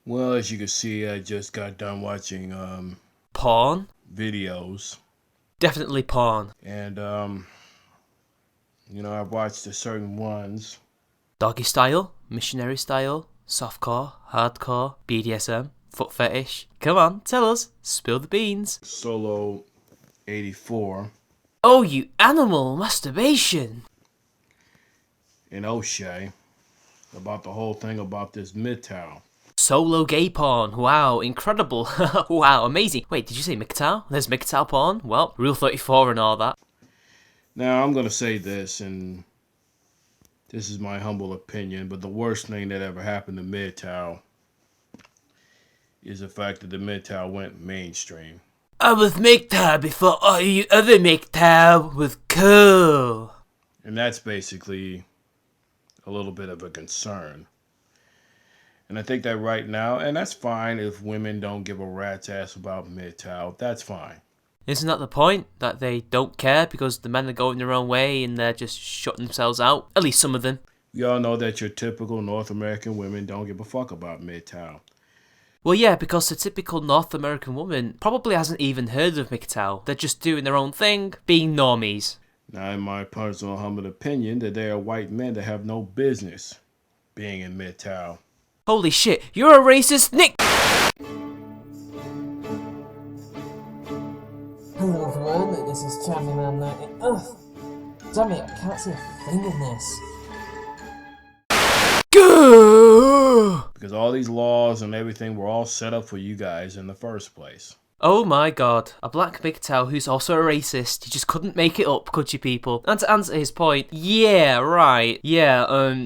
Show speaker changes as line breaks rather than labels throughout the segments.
Well, as you can see, I just got done watching
Porn?
videos,
Definitely porn.
and I've watched the certain ones.
Doggy style? Missionary style? Softcore? Hardcore? BDSM? Foot fetish? Come on, tell us. Spill the beans.
Solo 84
Oh, you animal! Masturbation!
and O'Shea about the whole thing about this MGTOW.
Solo gay porn. Wow, incredible. Wow, amazing. Wait, did you say MGTOW? There's MGTOW porn? Well, Rule 34 and all that.
Now, I'm going to say this, and this is my humble opinion, but the worst thing that ever happened to MGTOW is the fact that the MGTOW went mainstream.
I was MGTOW before all you other MGTOW was cool.
And that's basically a little bit of a concern. And I think that right now, and that's fine if women don't give a rat's ass about MGTOW, that's fine.
Isn't that the point? That they don't care because the men are going their own way and they're just shutting themselves out? At least some of them.
We all know that your typical North American women don't give a fuck about MGTOW.
Well, yeah, because the typical North American woman probably hasn't even heard of MGTOW. They're just doing their own thing, being normies.
Now, in my personal humble opinion, that they are white men that have no business being in MGTOW.
Holy shit, you're a racist, Nick!
Hello everyone, this is ChampionMan90. Ugh! Damn it, I can't see a thing in this.
Because all these laws and everything were all set up for you guys in the first place.
Oh my god, a black MGTOW who's also a racist. You just couldn't make it up, could you, people? And to answer his point, yeah, right. Yeah,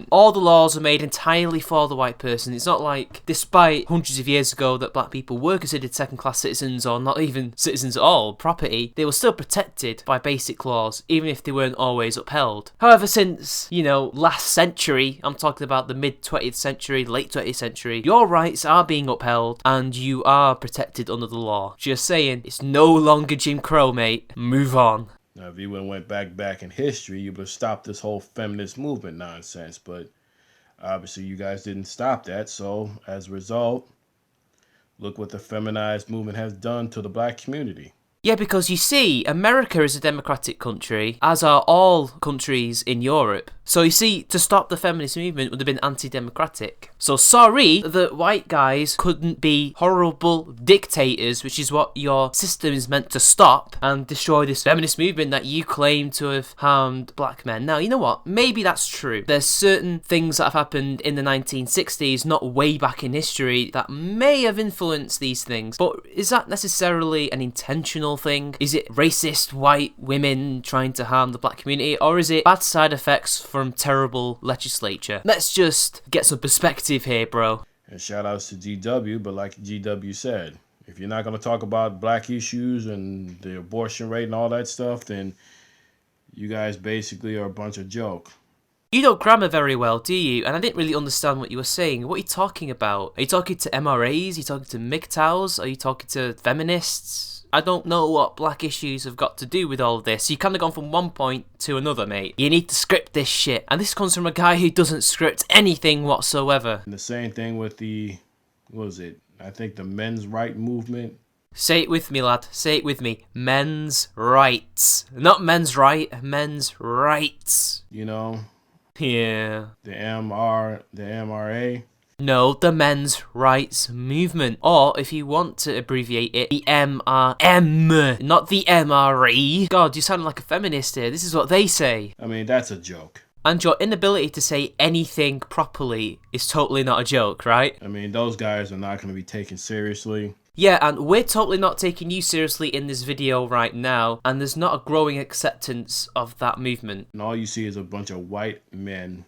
all the laws are made entirely for the white person. It's not like, despite hundreds of years ago that black people were considered second-class citizens or not even citizens at all, property, they were still protected by basic laws, even if they weren't always upheld. However, since, last century, I'm talking about the mid-20th century, late 20th century, your rights are being upheld and you are protected under the law. Just saying, it's no longer Jim Crow, mate. Move on.
Now, if you went back in history, you would have stopped this whole feminist movement nonsense. But obviously, you guys didn't stop that. So, as a result, look what the feminized movement has done to the black community.
Yeah, because you see, America is a democratic country, as are all countries in Europe. So you see, to stop the feminist movement would have been anti-democratic. So sorry that white guys couldn't be horrible dictators, which is what your system is meant to stop, and destroy this feminist movement that you claim to have harmed black men. Now, you know what? Maybe that's true. There's certain things that have happened in the 1960s, not way back in history, that may have influenced these things. But is that necessarily an intentional thing? Is it racist white women trying to harm the black community, or is it bad side effects from terrible legislature? Let's just get some perspective here, bro.
And shout outs to GW, but like GW said, if you're not going to talk about black issues and the abortion rate and all that stuff, then you guys basically are a bunch of joke.
You don't grammar very well, do you? And I didn't really understand what you were saying. What are you talking about? Are you talking to MRAs? Are you talking to MGTOWs? Are you talking to feminists? I don't know what black issues have got to do with all of this. You kind of gone from one point to another, mate. You need to script this shit. And this comes from a guy who doesn't script anything whatsoever.
And the same thing with I think the men's right movement.
Say it with me, lad. Say it with me. Men's rights. Not men's right, men's rights.
Yeah. The MRA.
No, the men's rights movement. Or, if you want to abbreviate it, the MRM, not the MRE. God, you sound like a feminist here. This is what they say.
I mean, that's a joke.
And your inability to say anything properly is totally not a joke, right?
I mean, those guys are not going to be taken seriously.
Yeah, and we're totally not taking you seriously in this video right now, and there's not a growing acceptance of that movement.
And all you see is a bunch of white men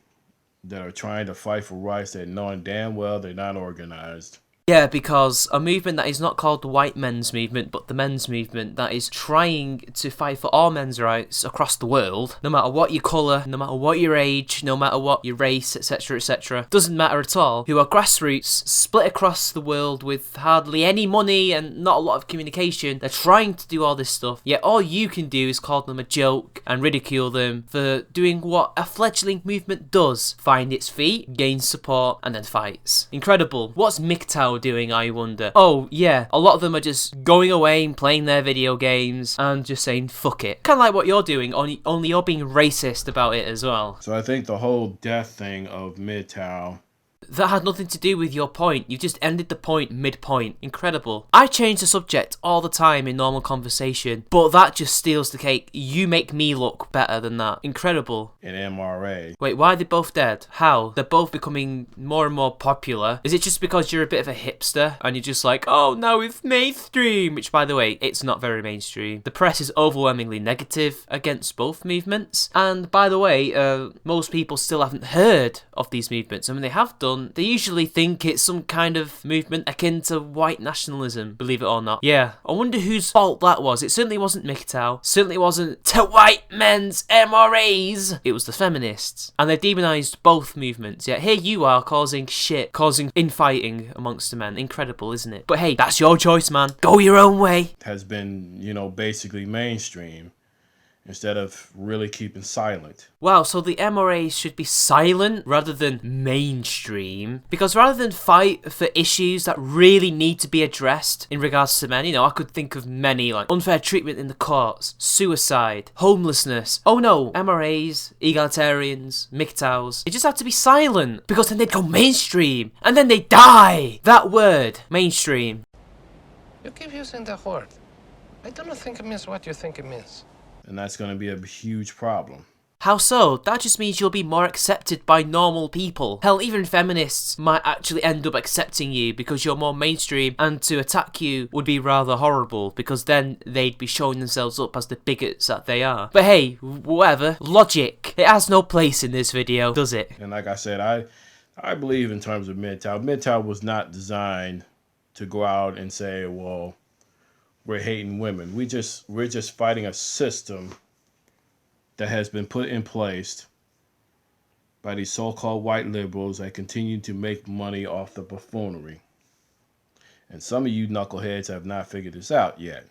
that are trying to fight for rights that knowing damn well they're not organized.
Yeah, because a movement that is not called the white men's movement, but the men's movement that is trying to fight for all men's rights across the world, no matter what your colour, no matter what your age, no matter what your race, etc., doesn't matter at all, who are grassroots, split across the world with hardly any money and not a lot of communication. They're trying to do all this stuff, yet all you can do is call them a joke and ridicule them for doing what a fledgling movement does: find its feet, gain support, and then fights. Incredible. What's MGTOW MGTOW doing, I wonder? Oh, yeah, a lot of them are just going away and playing their video games and just saying, fuck it. Kind of like what you're doing, only you're being racist about it as well.
So I think the whole death thing of MGTOW,
that had nothing to do with your point. You just ended the point mid-point. Incredible. I change the subject all the time in normal conversation, but that just steals the cake. You make me look better than that. Incredible.
and MRA.
Wait, why are they both dead? How? They're both becoming more and more popular. Is it just because you're a bit of a hipster and you're just like, oh, now it's mainstream? Which, by the way, it's not very mainstream. The press is overwhelmingly negative against both movements. And by the way, most people still haven't heard of these movements. I mean, they have done. They usually think it's some kind of movement akin to white nationalism, believe it or not. Yeah, I wonder whose fault that was. It certainly wasn't MGTOW. Certainly wasn't to white men's MRAs. It was the feminists. And they demonised both movements. Yet here you are causing shit, causing infighting amongst the men. Incredible, isn't it? But hey, that's your choice, man. Go your own way.
Has been, basically mainstream instead of really keeping silent.
Wow, so the MRAs should be silent rather than mainstream. Because rather than fight for issues that really need to be addressed in regards to men, I could think of many, like unfair treatment in the courts, suicide, homelessness. Oh no, MRAs, egalitarians, MGTOWs, they just have to be silent. Because then they'd go mainstream. And then they die. That word, mainstream.
You keep using the word. I don't think it means what you think it means.
And that's going to be a huge problem.
How so? That just means you'll be more accepted by normal people. Hell, even feminists might actually end up accepting you because you're more mainstream, and to attack you would be rather horrible because then they'd be showing themselves up as the bigots that they are. But hey, whatever. Logic. It has no place in this video, does it?
And like I said, I believe in terms of MGTOW. MGTOW was not designed to go out and say, well, we're hating women. We're just fighting a system that has been put in place by these so-called white liberals that continue to make money off the buffoonery. And some of you knuckleheads have not figured this out yet.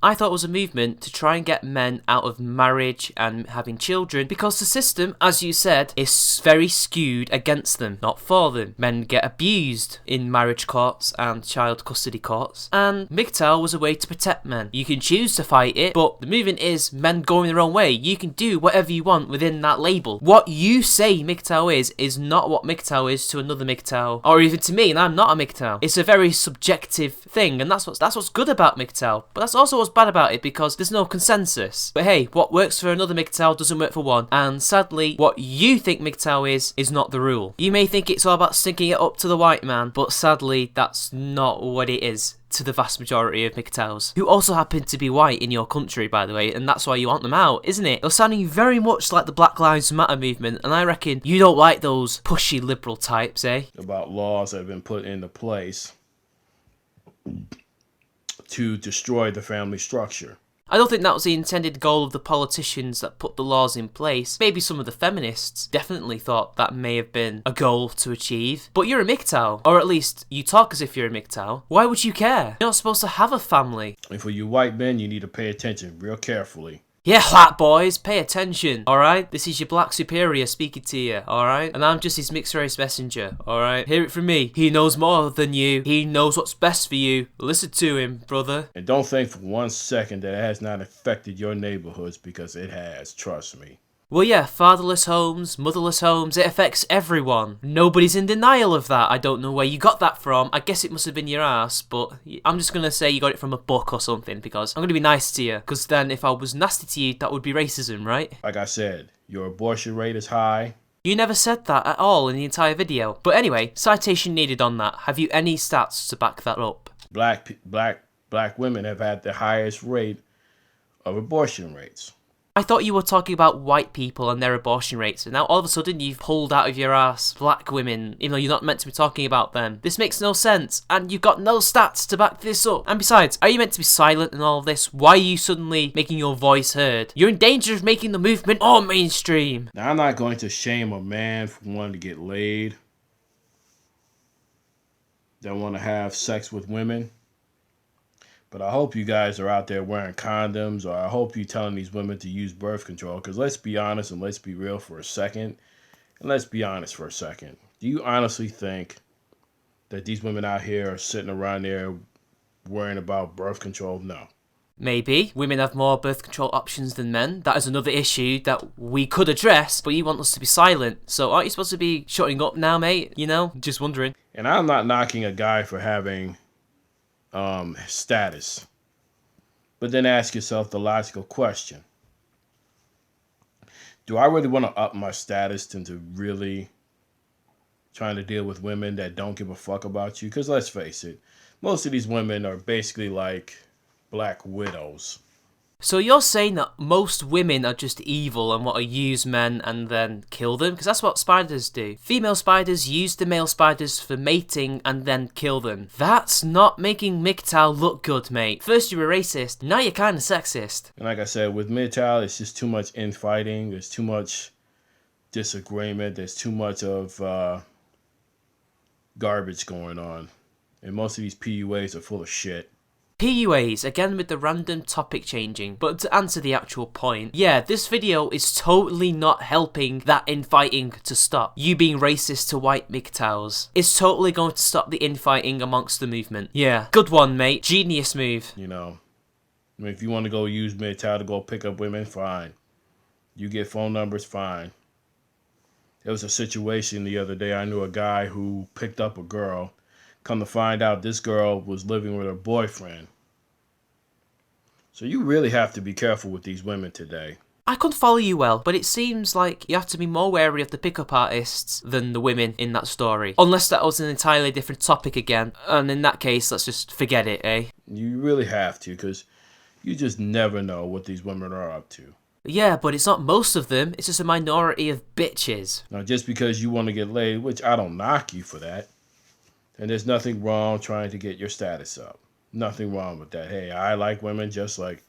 I thought it was a movement to try and get men out of marriage and having children because the system, as you said, is very skewed against them, not for them. Men get abused in marriage courts and child custody courts, and MGTOW was a way to protect men. You can choose to fight it, but the movement is men going their own way. You can do whatever you want within that label. What you say MGTOW is not what MGTOW is to another MGTOW, or even to me, and I'm not a MGTOW. It's a very subjective thing, and that's what's good about MGTOW, but that's also what's bad about it because there's no consensus. But hey, what works for another MGTOW doesn't work for one, and sadly, what you think MGTOW is not the rule. You may think it's all about stinking it up to the white man, but sadly, that's not what it is to the vast majority of MGTOWs, who also happen to be white in your country, by the way, and that's why you want them out, isn't it? They're sounding very much like the Black Lives Matter movement, and I reckon you don't like those pushy liberal types, eh?
About laws that have been put into place to destroy the family structure.
I don't think that was the intended goal of the politicians that put the laws in place. Maybe some of the feminists definitely thought that may have been a goal to achieve. But you're a MGTOW, or at least you talk as if you're a MGTOW. Why would you care? You're not supposed to have a family.
And for you white men, you need to pay attention real carefully.
Yeah, white boys, pay attention, alright? This is your black superior speaking to you, alright? And I'm just his mixed race messenger, alright? Hear it from me. He knows more than you. He knows what's best for you. Listen to him, brother.
And don't think for 1 second that it has not affected your neighborhoods, because it has, trust me.
Well, yeah, fatherless homes, motherless homes, it affects everyone. Nobody's in denial of that. I don't know where you got that from. I guess it must have been your ass, but I'm just going to say you got it from a book or something, because I'm going to be nice to you, because then if I was nasty to you, that would be racism, right?
Like I said, your abortion rate is high.
You never said that at all in the entire video. But anyway, citation needed on that. Have you any stats to back that up?
Black women have had the highest rate of abortion rates.
I thought you were talking about white people and their abortion rates, and now all of a sudden you've pulled out of your ass black women, even though you're not meant to be talking about them. This makes no sense, and you've got no stats to back this up. And besides, are you meant to be silent in all of this? Why are you suddenly making your voice heard? You're in danger of making the movement all mainstream.
Now, I'm not going to shame a man for wanting to get laid, that want to have sex with women. But I hope you guys are out there wearing condoms, or I hope you're telling these women to use birth control. Because let's be honest and let's be real for a second. And let's be honest for a second. Do you honestly think that these women out here are sitting around there worrying about birth control? No.
Maybe women have more birth control options than men. That is another issue that we could address, but you want us to be silent. So aren't you supposed to be shutting up now, mate? You know, just wondering.
And I'm not knocking a guy for having status. But then ask yourself the logical question. Do I really want to up my status into really trying to deal with women that don't give a fuck about you? Because let's face it, most of these women are basically like black widows.
So you're saying that most women are just evil and want to use men and then kill them? Because that's what spiders do. Female spiders use the male spiders for mating and then kill them. That's not making MGTOW look good, mate. First you were racist, now you're kind of sexist.
And like I said, with MGTOW, it's just too much infighting. There's too much disagreement. There's too much of garbage going on. And most of these PUAs are full of shit.
PUAs, again with the random topic changing, but to answer the actual point, yeah, this video is totally not helping that infighting to stop. You being racist to white MGTOWs. It's totally going to stop the infighting amongst the movement. Yeah, good one, mate. Genius move.
You know, I mean, if you want to go use MGTOW to go pick up women, fine. You get phone numbers, fine. There was a situation the other day. I knew a guy who picked up a girl. Come to find out, this girl was living with her boyfriend. So you really have to be careful with these women today.
I couldn't follow you well, but it seems like you have to be more wary of the pickup artists than the women in that story. Unless that was an entirely different topic again, and in that case, let's just forget it, eh?
You really have to, because you just never know what these women are up to.
Yeah, but it's not most of them, it's just a minority of bitches.
Now, just because you want to get laid, which I don't knock you for that, and there's nothing wrong trying to get your status up. Nothing wrong with that. Hey, I like women just like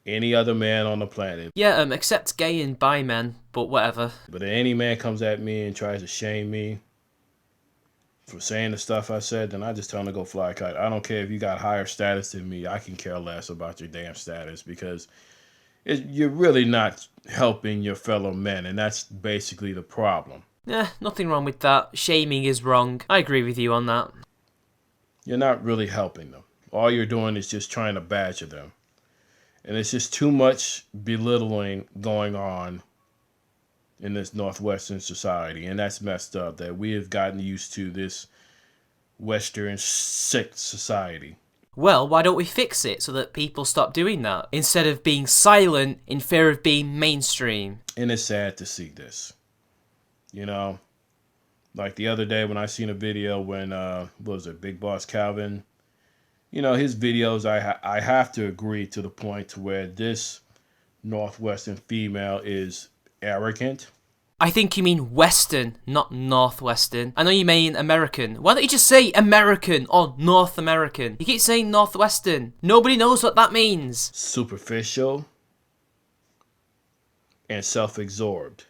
any other man on the planet.
Yeah, except gay and bi men, but whatever.
But if any man comes at me and tries to shame me for saying the stuff I said, then I just tell him to go fly a kite. I don't care if you got higher status than me. I can care less about your damn status, because you're really not helping your fellow men, and that's basically the problem.
Nothing wrong with that. Shaming is wrong. I agree with you on that.
You're not really helping them. All you're doing is just trying to badger them. And it's just too much belittling going on in this Northwestern society. And that's messed up, that we have gotten used to this Western sick society.
Well, why don't we fix it so that people stop doing that, instead of being silent in fear of being mainstream?
And it's sad to see this. You know, like the other day when I seen a video when, what was it, Big Boss Calvin? You know, his videos, I have to agree to the point to where this Northwestern female is arrogant.
I think you mean Western, not Northwestern. I know you mean American. Why don't you just say American or North American? You keep saying Northwestern. Nobody knows what that means.
Superficial and self-absorbed.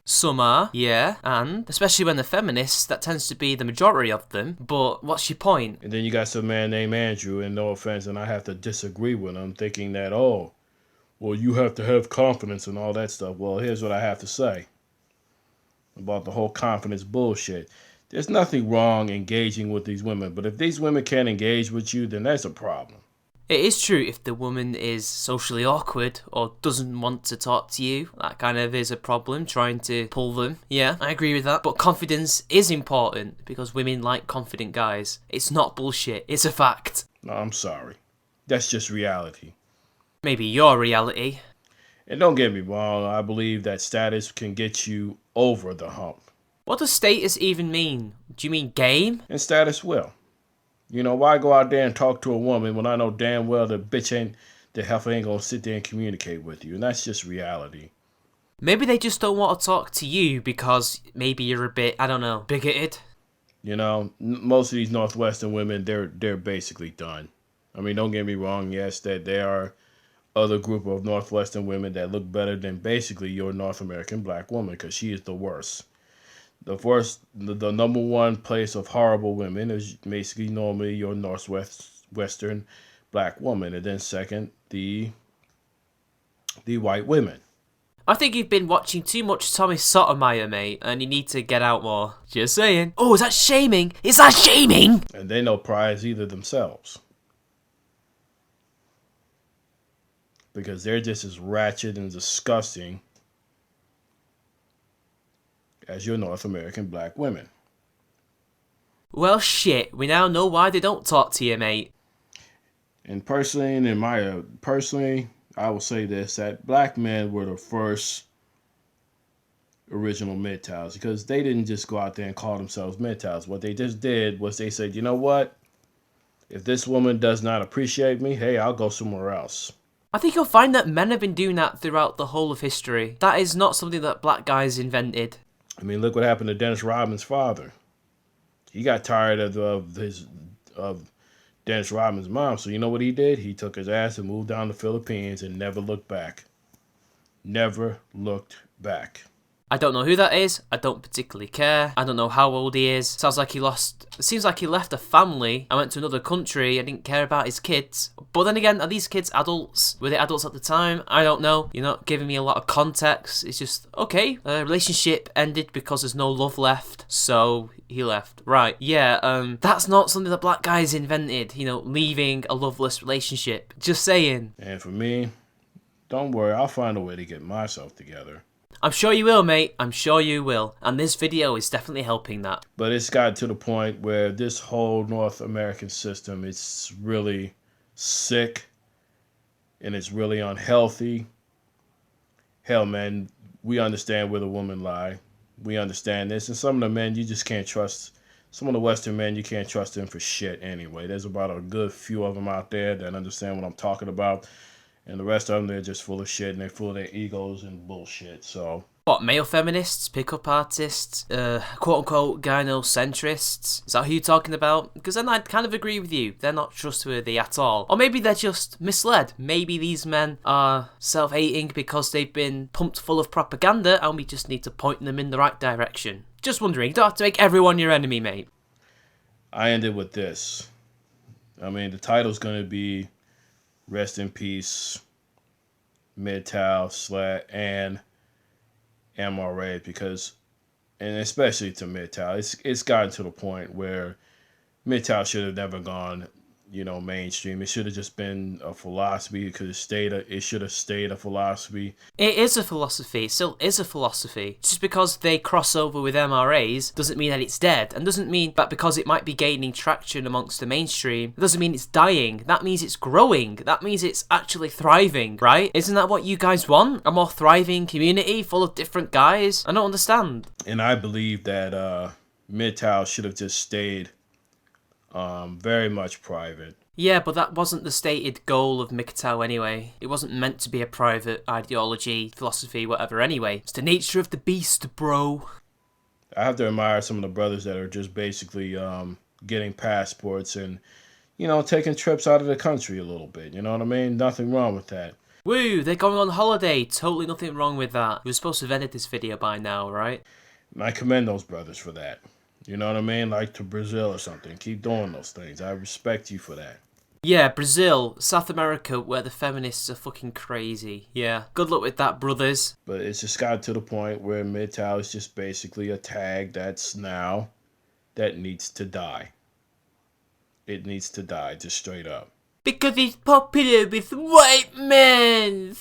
Some are, yeah, and especially when they're feminists, that tends to be the majority of them. But what's your point?
And then you got some man named Andrew, and no offense, and I have to disagree with him, thinking that, oh, well, you have to have confidence and all that stuff. Well, here's what I have to say about the whole confidence bullshit. There's nothing wrong engaging with these women, but if these women can't engage with you, then that's a problem.
It is true if the woman is socially awkward or doesn't want to talk to you. That kind of is a problem, trying to pull them. Yeah, I agree with that. But confidence is important because women like confident guys. It's not bullshit, it's a fact.
No, I'm sorry. That's just reality.
Maybe your reality.
And don't get me wrong, I believe that status can get you over the hump.
What does status even mean? Do you mean game?
And status will. You know, why go out there and talk to a woman when I know damn well the heifer ain't gonna sit there and communicate with you? And that's just reality.
Maybe they just don't want to talk to you because maybe you're a bit, I don't know, bigoted.
You know, most of these Northwestern women, they're basically done. I mean, don't get me wrong, yes, that there are other group of Northwestern women that look better than basically your North American black woman, because she is the worst. The number one place of horrible women is basically normally your Northwestern black woman, and then second, the white women.
I think you've been watching too much Tommy Sotomayor, mate, and you need to get out more. Just saying. Oh, is that shaming? Is that shaming?
And they know prize either themselves. Because they're just as ratchet and disgusting as your North American black women.
Well, shit. We now know why they don't talk to you, mate.
And personally, I will say this, that black men were the first original MGTOWs, because they didn't just go out there and call themselves MGTOWs. What they just did was they said, you know what? If this woman does not appreciate me, hey, I'll go somewhere else.
I think you'll find that men have been doing that throughout the whole of history. That is not something that black guys invented.
I mean, look what happened to Dennis Rodman's father. He got tired of Dennis Rodman's mom, so you know what he did? He took his ass and moved down to the Philippines and never looked back. Never looked back.
I don't know who that is. I don't particularly care. I don't know how old he is. Seems like he left a family and went to another country. I didn't care about his kids. But then again, are these kids adults? Were they adults at the time? I don't know. You're not giving me a lot of context. It's just, okay, relationship ended because there's no love left, so he left. Right, yeah, that's not something that black guys invented, you know, leaving a loveless relationship. Just saying.
And for me, don't worry, I'll find a way to get myself together.
I'm sure you will, mate. I'm sure you will. And this video is definitely helping that.
But it's gotten to the point where this whole North American system is really sick and it's really unhealthy. Hell, man, we understand where the women lie. We understand this. And some of the men, you just can't trust. Some of the Western men, you can't trust them for shit anyway. There's about a good few of them out there that understand what I'm talking about. And the rest of them, they're just full of shit, and they're full of their egos and bullshit, so...
What, male feminists, pickup artists, quote-unquote gynocentrists? Is that who you're talking about? Because then I'd kind of agree with you. They're not trustworthy at all. Or maybe they're just misled. Maybe these men are self-hating because they've been pumped full of propaganda, and we just need to point them in the right direction. Just wondering. You don't have to make everyone your enemy, mate.
I ended with this. I mean, the title's going to be... Rest in peace, MGTOW and MRA, because, and especially to MGTOW, it's gotten to the point where MGTOW should have never gone, you know, mainstream. It should have just been a philosophy. It should have stayed a philosophy.
It is a philosophy. It still is a philosophy. Just because they cross over with MRAs doesn't mean that it's dead, and doesn't mean that because it might be gaining traction amongst the mainstream, it doesn't mean it's dying. That means it's growing. That means it's actually thriving, right? Isn't that what you guys want? A more thriving community full of different guys? I don't understand.
And I believe that MGTOW should have just stayed very much private.
Yeah, but that wasn't the stated goal of MGTOW anyway. It wasn't meant to be a private ideology, philosophy, whatever anyway. It's the nature of the beast, bro.
I have to admire some of the brothers that are just basically getting passports and, you know, taking trips out of the country a little bit. You know what I mean? Nothing wrong with that.
Woo, they're going on holiday. Totally nothing wrong with that. We were supposed to have ended this video by now, right?
And I commend those brothers for that. You know what I mean? Like to Brazil or something. Keep doing those things. I respect you for that.
Yeah, Brazil, South America, where the feminists are fucking crazy. Yeah, good luck with that, brothers.
But it's just got to the point where MGTOW is just basically a tag that needs to die. It needs to die, just straight up.
Because it's popular with white men.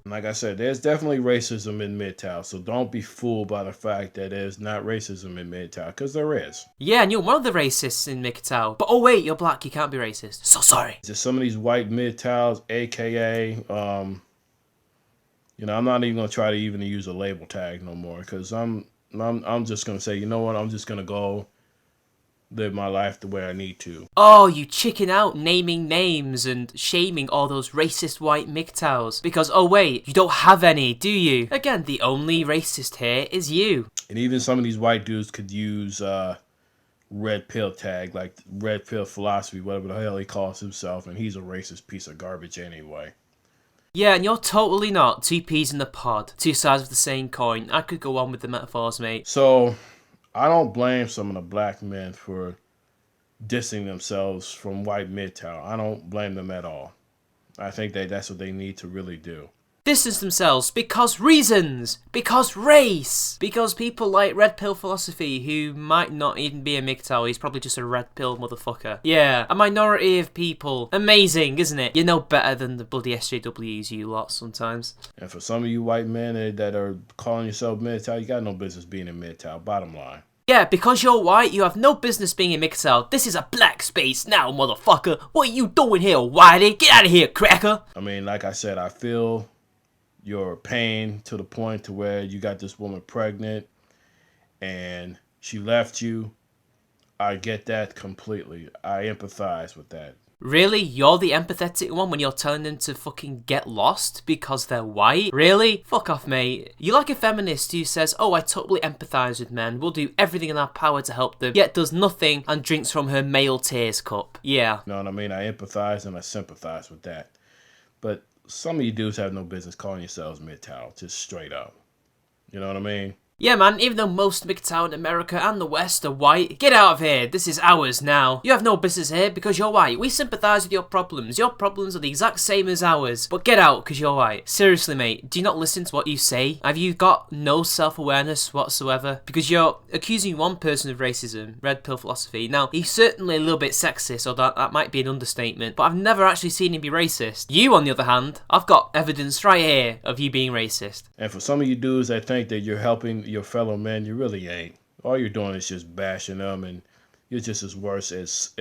Like I said, there's definitely racism in MGTOW, so don't be fooled by the fact that there's not racism in MGTOW, because there is.
Yeah, and you're one of the racists in MGTOW. But oh wait, you're black, you can't be racist. So sorry.
Just some of these white MGTOWs, aka, you know, I'm not even gonna try to even use a label tag no more, because I'm just gonna say, you know what, I'm just gonna go live my life the way I need to.
Oh, you chicken out naming names and shaming all those racist white MGTOWs. Because, oh wait, you don't have any, do you? Again, the only racist here is you.
And even some of these white dudes could use red pill tag, like red pill philosophy, whatever the hell he calls himself, and he's a racist piece of garbage anyway.
Yeah, and you're totally not. Two peas in the pod. Two sides of the same coin. I could go on with the metaphors, mate.
So, I don't blame some of the black men for dissing themselves from white MGTOW. I don't blame them at all. I think that's what they need to really do.
distance themselves because reasons, because race, because people like red pill philosophy who might not even be a MGTOW, he's probably just a red pill motherfucker. Yeah, a minority of people. Amazing, isn't it? You're no better than the bloody SJWs, you lot, sometimes.
And for some of you white men that are calling yourself MGTOW, you got no business being in MGTOW, bottom line.
Yeah, because you're white, you have no business being in MGTOW. This is a black space now, motherfucker. What are you doing here, Whitey? Get out of here, cracker.
I mean, like I said, I feel your pain to the point to where you got this woman pregnant and she left you. I get that completely. I empathize with that.
Really? You're the empathetic one when you're telling them to fucking get lost because they're white? Really? Fuck off, mate. You like a feminist who says, oh, I totally empathise with men, we'll do everything in our power to help them, yet does nothing and drinks from her male tears cup. Yeah.
You know what I mean? I empathize and I sympathize with that. But some of you dudes have no business calling yourselves MGTOW, just straight up. You know what I mean?
Yeah, man, even though most MGTOW in America and the West are white, get out of here, this is ours now. You have no business here because you're white. We sympathise with your problems. Your problems are the exact same as ours. But get out because you're white. Seriously, mate, do you not listen to what you say? Have you got no self-awareness whatsoever? Because you're accusing one person of racism, red pill philosophy. Now, he's certainly a little bit sexist, or that might be an understatement, but I've never actually seen him be racist. You, on the other hand, I've got evidence right here of you being racist.
And for some of you dudes that think that you're helping your fellow men, you really ain't. All you're doing is just bashing them, and you're just as worse as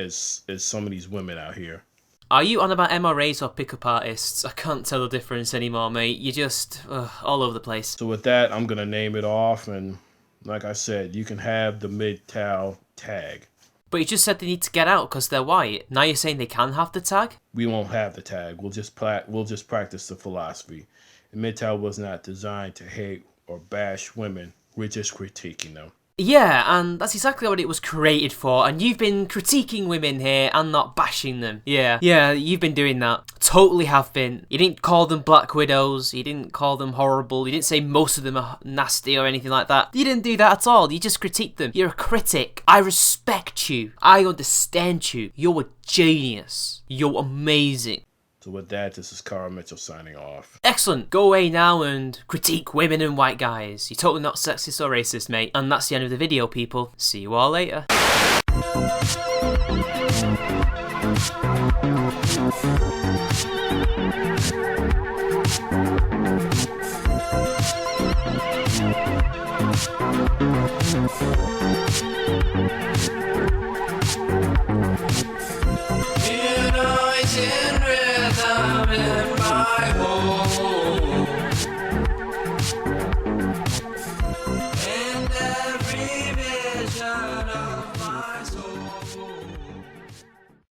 some of these women out here.
Are you on about MRAs or pickup artists? I can't tell the difference anymore, mate. You're just all over the place.
So with that, I'm gonna name it off, and like I said, you can have the MGTOW tag.
But you just said they need to get out because they're white. Now you're saying they can have the tag?
We won't have the tag. We'll just practice the philosophy. And MGTOW was not designed to hate or bash women. We're just critiquing them.
Yeah, and that's exactly what it was created for, and you've been critiquing women here and not bashing them. Yeah, you've been doing that. Totally have been. You didn't call them black widows, you didn't call them horrible, you didn't say most of them are nasty or anything like that. You didn't do that at all, you just critiqued them. You're a critic. I respect you. I understand you. You're a genius. You're amazing.
So with that, this is Carl Mitchell signing off.
Excellent. Go away now and critique women and white guys. You're totally not sexist or racist, mate. And that's the end of the video, people. See you all later.
And every vision